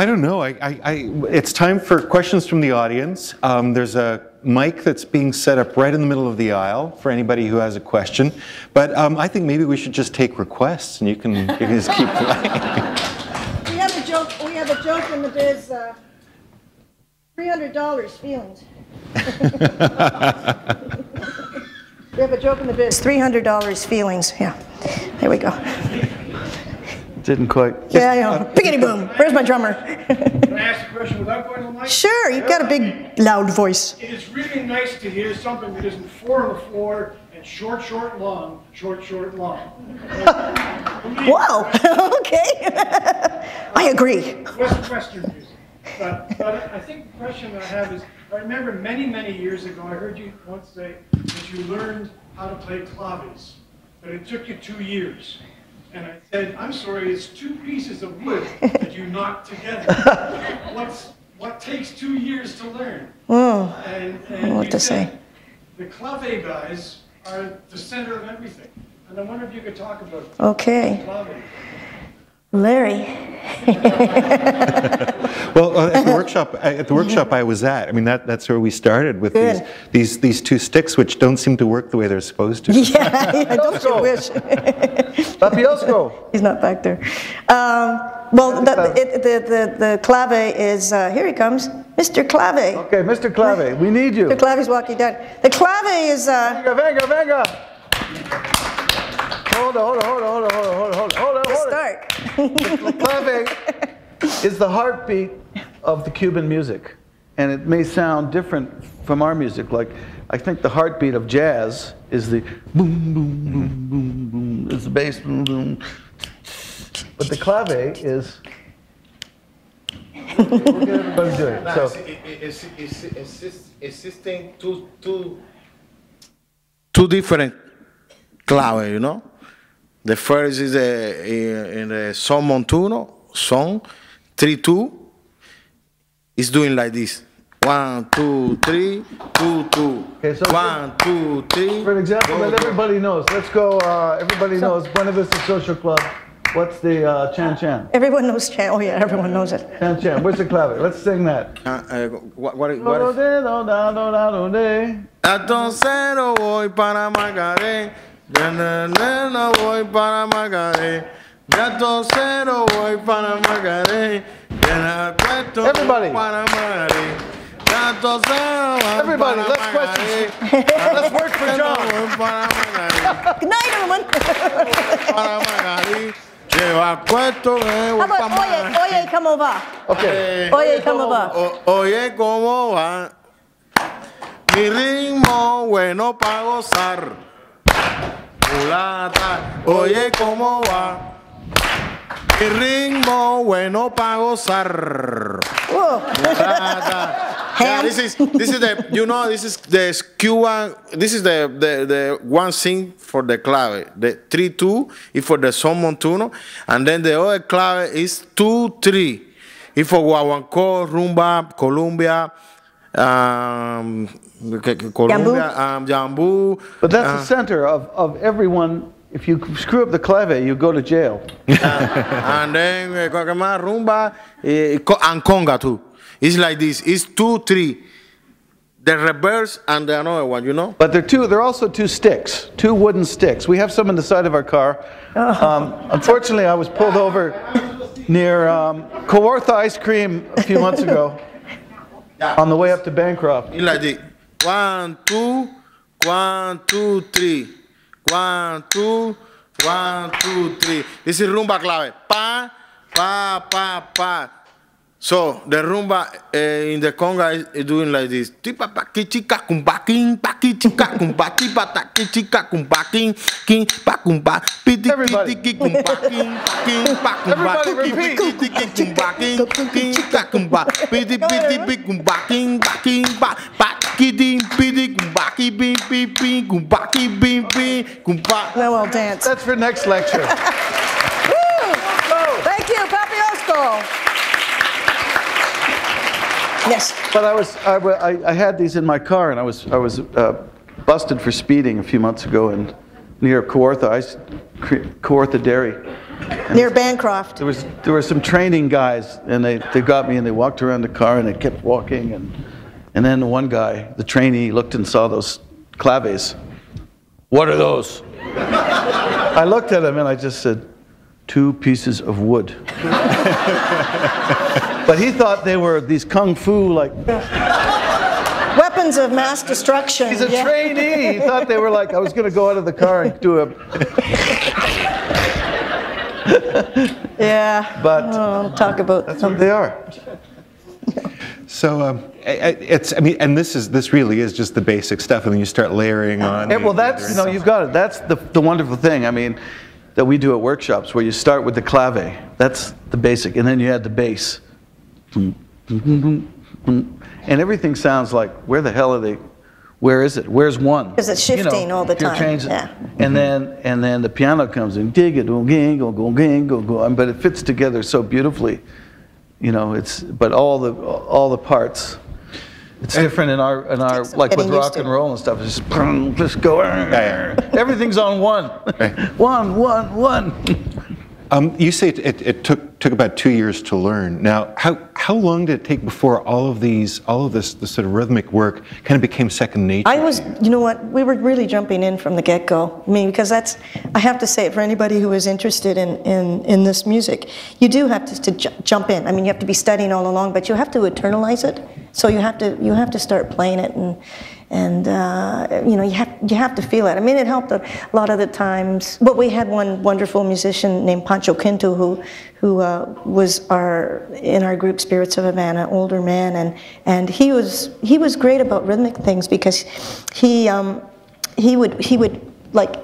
don't know. It's time for questions from the audience. There's a mic that's being set up right in the middle of the aisle for anybody who has a question. But I think maybe we should just take requests, and you can just keep playing. We have a joke. We have a joke in the biz. $300 feelings. We have a joke in the biz. $300 feelings. Yeah. There we go. Didn't quite. Yeah, I know. Piggity boom. Where's my drummer? Can I ask a question without going to the mic? Sure, you've got a big, loud voice. It is really nice to hear something that isn't 4 on the floor and short, short, long, short, short, long. Wow. Okay. I agree. Western music. But I think the question I have is, I remember many, many years ago, I heard you once say that you learned how to play claves, but it took you 2 years. And I said, I'm sorry, it's 2 pieces of wood that you knocked together. What takes 2 years to learn? Oh, and what to say? The clave guys are the center of everything. And I wonder if you could talk about okay. clave. Larry. Well, at the workshop I was at, I mean that's where we started with these 2 sticks, which don't seem to work the way they're supposed to. Yeah, don't you wish? Papiosco. He's not back there. Well, the clave is here. He comes, Mr. Clave. Okay, Mr. Clave, we need you. Mr. Clave's walking down. The clave is. Venga, venga, venga. Hold on. Start. The clave is the heartbeat of the Cuban music, and it may sound different from our music. Like, I think the heartbeat of jazz is the boom, boom, boom, boom, boom. It's the bass, boom, boom. But the clave is. Look at everybody doing it. So it's existing two different clave, you know. The first is in the son montuno, son, 3-2. It's doing like this. 1, 2, 3, 2, 2. Okay, so 1, 2, 3. For an example that everybody knows, let's go. Everybody knows Bunnett Social Club. What's the Chan Chan? Everyone knows Chan. Oh yeah, everyone knows it. Chan Chan. Where's the clave? Let's sing that. What is? Atoncero voy para Macaré. No voy para Macaré. Atoncero voy para Macaré. Everybody. Para Macaré. Everybody, let's question. Let's work for John. Good night, everyone. How about oye, ¿cómo va? Okay. Oye, ¿cómo va? Oye, ¿cómo va? Mi ritmo bueno para gozar. Mulata, oye, ¿cómo va? Mi ritmo bueno para gozar. Yeah, this is the, you know, this is the Cuban, this is the one thing for the clave. The 3-2 is for the son montuno, and then the other clave is 2-3. It's for guaguancó, rumba, Colombia, jambu. But that's the center of everyone. If you screw up the clave, you go to jail. And then rumba and conga too. It's like this. It's 2-3. The reverse and the another one, you know. But they're also 2 sticks, 2 wooden sticks. We have some on the side of our car. Unfortunately, I was pulled over near Kawartha Ice Cream a few months ago on the way up to Bancroft. It's like this. 1, 2, 1, 2, 3. 1, 2, 1, 2, 3. This is rumba clave. Pa, pa, pa, pa. So the rumba in the conga is doing like this. Well, we'll dance. That's for next lecture. Thank you, Papiosco. Yes. But I had these in my car, and I was busted for speeding a few months ago near Kawartha Dairy, Near Bancroft. There were some training guys, and they got me, and they walked around the car, and they kept walking, and then the one guy, the trainee, looked and saw those claves. What are those? I looked at him and I just said, 2 pieces of wood. But he thought they were these kung fu like. Weapons of mass destruction. He's a trainee. He thought they were like, I was going to go out of the car and do a. Yeah. But talk about that's what they are. So I mean, and this really is just the basic stuff, and then you start layering on. Well, that's, you've got it. That's the wonderful thing. I mean, that we do at workshops, where you start with the clave. That's the basic, and then you add the bass. And everything sounds like, where the hell are they? Where is it? Where's one? Because it's shifting all the time. Yeah. And then the piano comes in, dig it, go, go, but it fits together so beautifully. But all the parts. It's different in our like with rock and roll and stuff. It's just go. Everything's on one. One. You say it took about 2 years to learn. Now, how long did it take before all of this sort of rhythmic work kind of became second nature? You know what, we were really jumping in from the get-go. I mean, because I have to say, for anybody who is interested in this music, you do have to jump in. I mean, you have to be studying all along, but you have to internalize it. So you have to start playing it, and you have to feel it. I mean, it helped a lot of the times. But we had one wonderful musician named Pancho Quinto who was in our group Spirits of Havana, older man, and he was great about rhythmic things, because he would like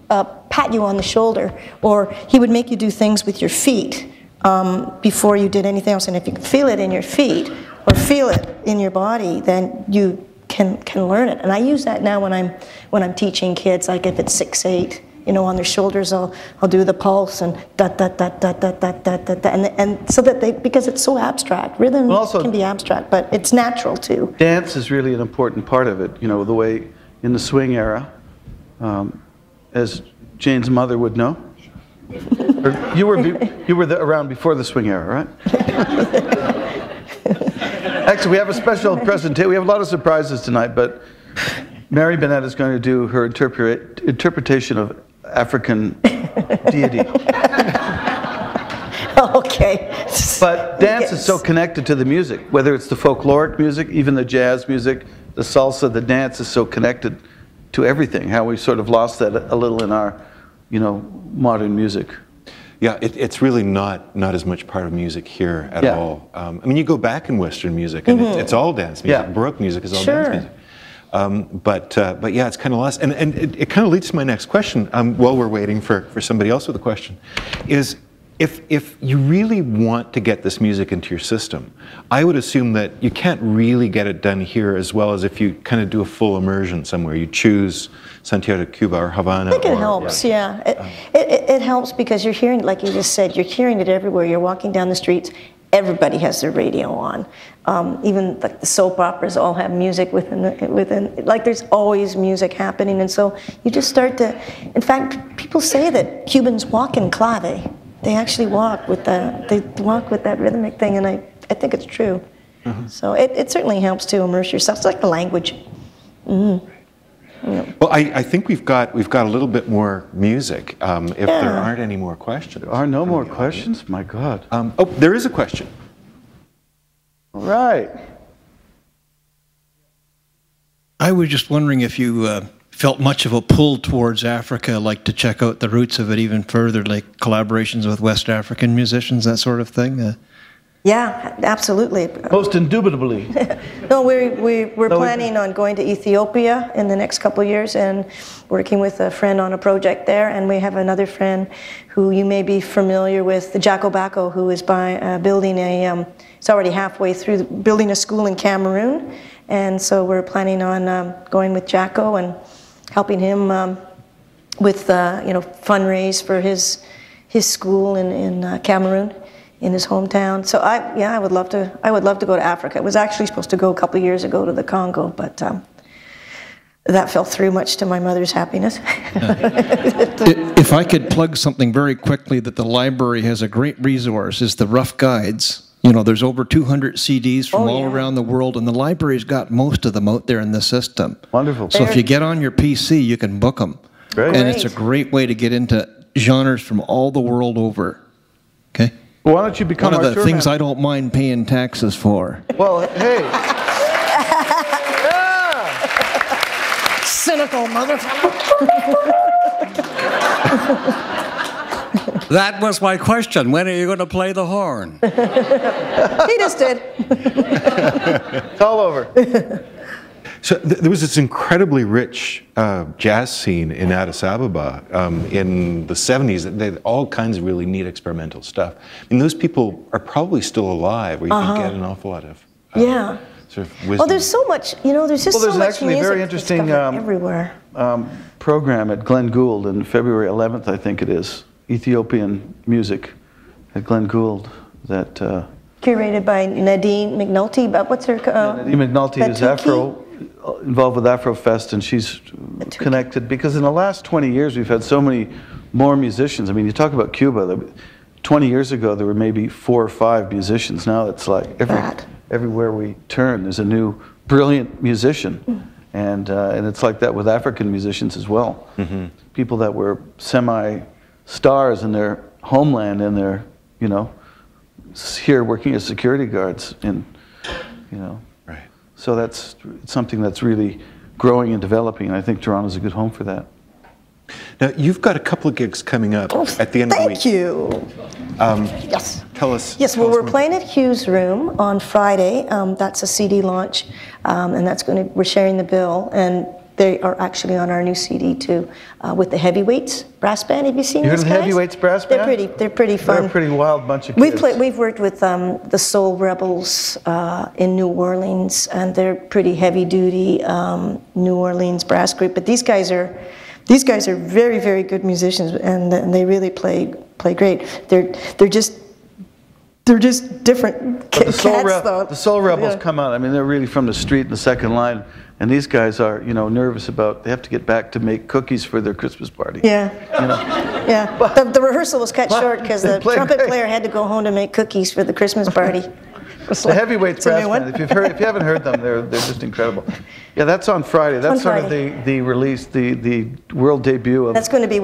pat you on the shoulder, or he would make you do things with your feet before you did anything else. And if you can feel it in your feet or feel it in your body, then you can learn it. And I use that now when I'm teaching kids, like if it's 6-8, on their shoulders, I'll do the pulse and da da da da da da da da da, and so that because it's so abstract. Rhythm can be abstract, but it's natural too. Dance is really an important part of it. The way in the swing era, as Jane's mother would know. You were around before the swing era, right? Actually, we have a special presentation. We have a lot of surprises tonight, but Mary Bunnett is going to do her interpretation of African deity. Okay. But dance is so connected to the music, whether it's the folkloric music, even the jazz music, the salsa, the dance is so connected to everything. How we sort of lost that a little in our, modern music. Yeah, it's really not as much part of music here at all. I mean, you go back in Western music, and it's all dance music. Baroque music is all dance music. But yeah, it's kind of lost. And it kind of leads to my next question, while we're waiting for somebody else with a question, is if you really want to get this music into your system, I would assume that you can't really get it done here as well as if you kind of do a full immersion somewhere. You choose Santiago de Cuba or Havana. I think it helps, yeah. It helps because you're hearing, like you just said, you're hearing it everywhere. You're walking down the streets, everybody has their radio on. Even like the soap operas all have music within, like there's always music happening. And so you just start to, in fact, people say that Cubans walk in clave. They actually walk with that rhythmic thing, and I think it's true. So it certainly helps to immerse yourself. It's like a language. Yeah. Well, I think we've got a little bit more music. If there aren't any more questions. There are no more questions? My God. Oh, there is a question. All right. I was just wondering if you felt much of a pull towards Africa, like to check out the roots of it even further, like collaborations with West African musicians, that sort of thing? Yeah, absolutely. Most indubitably. No, we're planning on going to Ethiopia in the next couple of years and working with a friend on a project there. And we have another friend who you may be familiar with, the Jacko Bacco, who is building it's already halfway through building a school in Cameroon. And so we're planning on going with Jacko and helping him with fundraise for his school in Cameroon, in his hometown. So I would love to go to Africa. It was actually supposed to go a couple of years ago to the Congo, but that fell through, much to my mother's happiness. If I could plug something very quickly, that the library has a great resource, is the Rough Guides. You know, there's over 200 CDs from all around the world, and the library's got most of them out there in the system. Wonderful. So if you get on your PC, you can book them. Great. And it's a great way to get into genres from all the world over. Okay? Well, why don't you become one of the tour things manager? I don't mind paying taxes for. Well, hey. Cynical motherfucker. That was my question. When are you going to play the horn? He just did. It's all over. So there was this incredibly rich jazz scene in Addis Ababa in the 70s. They had all kinds of really neat experimental stuff. I mean, those people are probably still alive, where you can get an awful lot of sort of wisdom. Well, there's so much, you know, there's just so much actually a music very interesting everywhere. Program at Glenn Gould on February 11th, I think it is. Ethiopian music at Glenn Gould that Curated by Nadine McNulty, but what's her? Nadine McNulty is involved with Afrofest, and she's connected because in the last 20 years we've had so many more musicians. I mean, you talk about Cuba. 20 years ago there were maybe 4 or 5 musicians. Now it's like everywhere we turn there's a new brilliant musician, and it's like that with African musicians as well. People that were semi-stars in their homeland, and they're, you know, here working as security guards in, you know. Right. So that's something that's really growing and developing, and I think Toronto's a good home for that. Now, you've got a couple of gigs coming up at the end of the week. Thank you. Yes. Tell us. Yes, well, we're playing at Hughes Room on Friday. That's a CD launch, and we're sharing the bill, and they are actually on our new CD too, with the Heavyweights brass band. Have you seen those guys? You heard the Heavyweights brass band? They're pretty fun. They're a pretty wild bunch of kids. We've worked with the Soul Rebels in New Orleans, and they're pretty heavy duty New Orleans brass group. But these guys are very, very good musicians, and they really play great. They're just different cats, though. The Soul Rebels come out. I mean, they're really from the street in the second line, and these guys are, you know, nervous about. They have to get back to make cookies for their Christmas party. Yeah. You know? Yeah. The reversal was cut short because the trumpet player had to go home to make cookies for the Christmas party. The Heavyweights brass band. If you haven't heard them, they're just incredible. Yeah, that's on Friday. That's sort of the release, the world debut of. That's going to be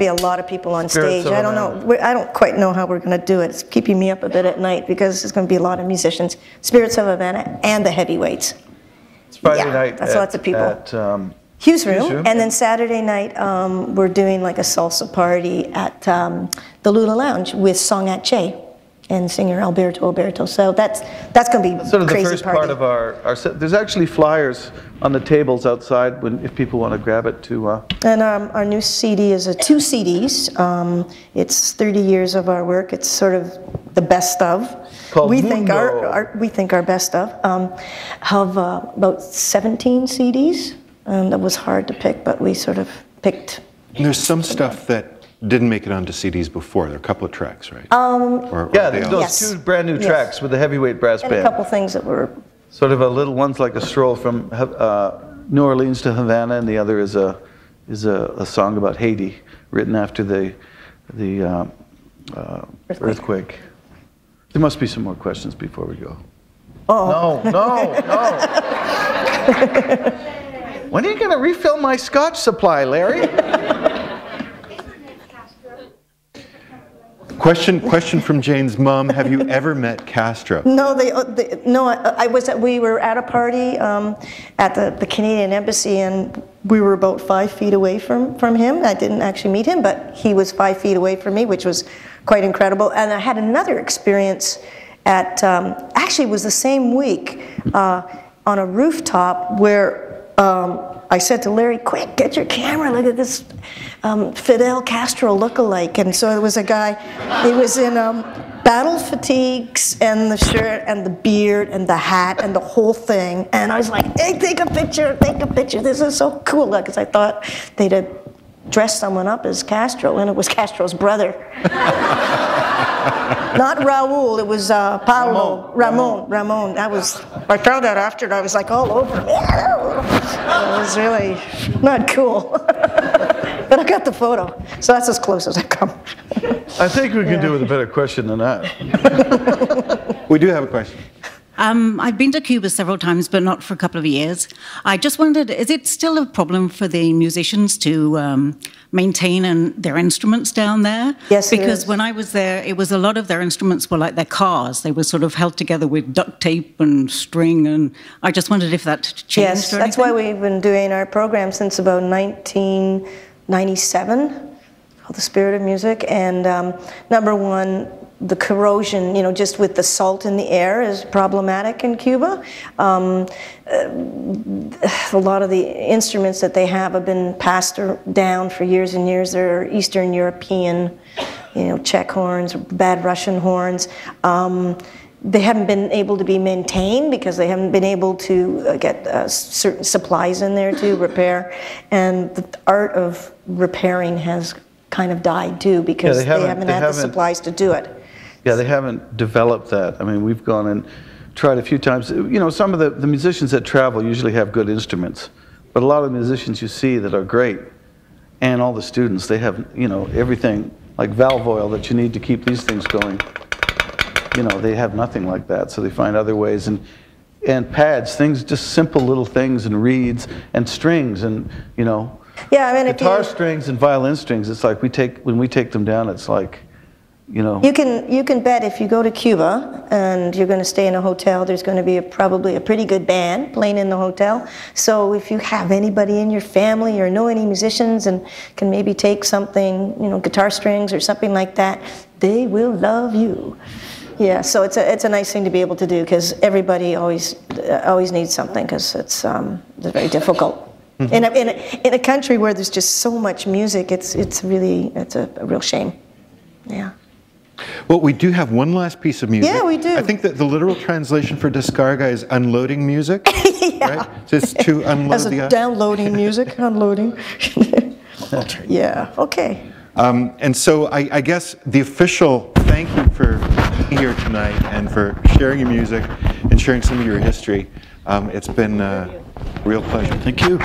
a lot of people on stage. I don't know. I don't quite know how we're going to do it. It's keeping me up a bit at night because there's going to be a lot of musicians. Spirits of Havana and the Heavyweights. It's Friday night. That's lots of people. At Hughes Room, and then Saturday night we're doing like a salsa party at the Lula Lounge with Song at Che and singer Alberto. So that's going to be sort of crazy the first party. part of our set. There's actually flyers on the tables outside if people want to grab it to. And our new CD is 2 CDs. It's 30 years of our work. It's sort of the best of. Called we Mundo. think our best of have about 17 CDs. That was hard to pick, but we sort of picked. And there's some stuff that didn't make it onto CDs before. There are a couple of tracks, right? Those 2 brand new tracks with the Heavyweight brass band. And a couple things that were sort of a little. One's like a stroll from New Orleans to Havana, and the other is a song about Haiti, written after the earthquake. There must be some more questions before we go. Oh. No. When are you going to refill my scotch supply, Larry? Question from Jane's mom. Have you ever met Castro? No, we were at a party at the Canadian Embassy, and we were about 5 feet away from him. I didn't actually meet him, but he was 5 feet away from me, which was quite incredible. And I had another experience at, actually it was the same week, on a rooftop where I said to Larry, quick, get your camera, look at this Fidel Castro look-alike. And so it was a guy, he was in battle fatigues and the shirt and the beard and the hat and the whole thing. And I was like, hey, take a picture, this is so cool. Because I thought they'd have dressed someone up as Castro, and it was Castro's brother. Not Raul, it was Paulo. Ramon. That was, I found out after, and I was like all over. It was really not cool. But I got the photo, so that's as close as I've come. I think we can do with a better question than that. We do have a question. I've been to Cuba several times, but not for a couple of years. I just wondered, is it still a problem for the musicians to maintain their instruments down there? Yes, it because is. when I was there, it was a lot of their instruments were like their cars. They were sort of held together with duct tape and string, and I just wondered if that changed Yes, or that's anything. why we've been doing our program since about 1997, called The Spirit of Music, and number one, the corrosion, you know, just with the salt in the air is problematic in Cuba. A lot of the instruments that they have been passed down for years and years. They're Eastern European, you know, Czech horns, bad Russian horns. They haven't been able to be maintained because they haven't been able to get certain supplies in there to repair. And the art of repairing has kind of died too because they haven't had the supplies to do it. Yeah, they haven't developed that. I mean, we've gone and tried a few times. You know, some of the musicians that travel usually have good instruments, but a lot of the musicians you see that are great, and all the students, they have, you know, everything like valve oil that you need to keep these things going. You know, they have nothing like that, so they find other ways. And pads, things, just simple little things, and reeds, and strings, and, you know, yeah, I mean, guitar strings and violin strings, it's like when we take them down, it's like, you know. You can bet if you go to Cuba and you're going to stay in a hotel, there's going to be probably a pretty good band playing in the hotel. So if you have anybody in your family or know any musicians and can maybe take something, you know, guitar strings or something like that, they will love you. Yeah, so it's a nice thing to be able to do because everybody always needs something because it's very difficult. Mm-hmm. In a country where there's just so much music, it's a real shame. Yeah. Well, we do have one last piece of music. Yeah, we do. I think that the literal translation for descarga is unloading music. Yeah. Right? Just to unload the... downloading music, unloading. Yeah, okay. And so I guess the official thank you for being here tonight and for sharing your music and sharing some of your history. It's been a real pleasure. Thank you.